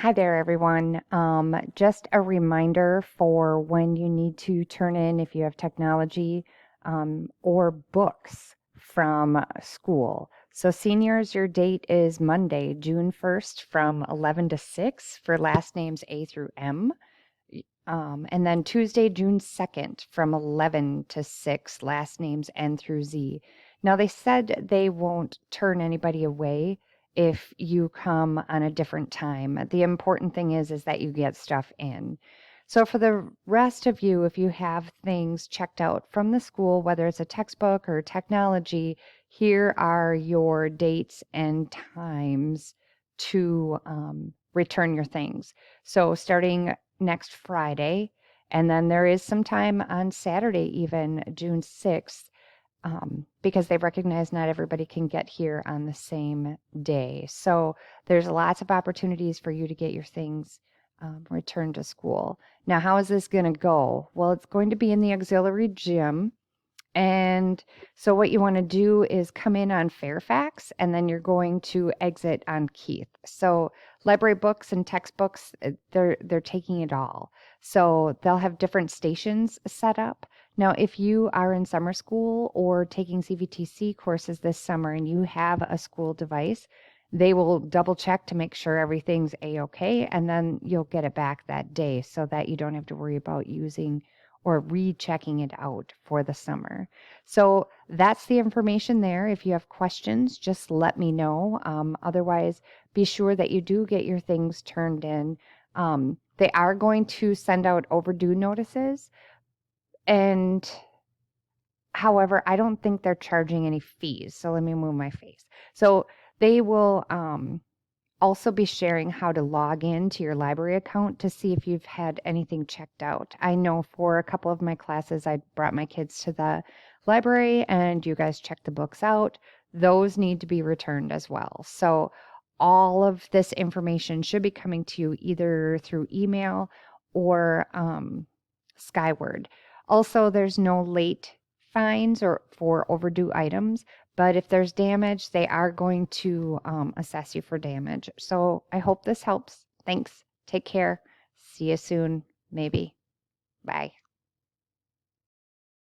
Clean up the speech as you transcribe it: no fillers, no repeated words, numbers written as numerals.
Hi there, everyone. Just a reminder for when you need to turn in if you have technology or books from school. So, seniors, your date is Monday, June 1st from 11 to 6 for last names A through M. And then Tuesday, June 2nd from 11 to 6, last names N through Z. Now, they said they won't turn anybody away if you come on a different time. The important thing is that you get stuff in. So for the rest of you, if you have things checked out from the school, whether it's a textbook or technology, here are your dates and times to return your things. So starting next Friday, and then there is some time on Saturday, even June 6th, because they recognize not everybody can get here on the same day. So there's lots of opportunities for you to get your things returned to school. Now, how is this going to go? Well, it's going to be in the auxiliary gym. And so what you want to do is come in on Fairfax, and then you're going to exit on Keith. So library books and textbooks, they're taking it all. So they'll have different stations set up. Now, if you are in summer school or taking CVTC courses this summer and you have a school device, they will double check to make sure everything's A-okay, and then you'll get it back that day so that you don't have to worry about using or rechecking it out for the summer. So that's the information there. If you have questions, just let me know. Otherwise, be sure that you do get your things turned in. They are going to send out overdue notices. And however, I don't think they're charging any fees. So let me move my face. So they will also be sharing how to log in to your library account to see if you've had anything checked out. I know for a couple of my classes, I brought my kids to the library and you guys checked the books out. Those need to be returned as well. So all of this information should be coming to you either through email or Skyward. Also, there's no late fines or for overdue items. But if there's damage, they are going to assess you for damage. So I hope this helps. Thanks. Take care. See you soon. Maybe. Bye.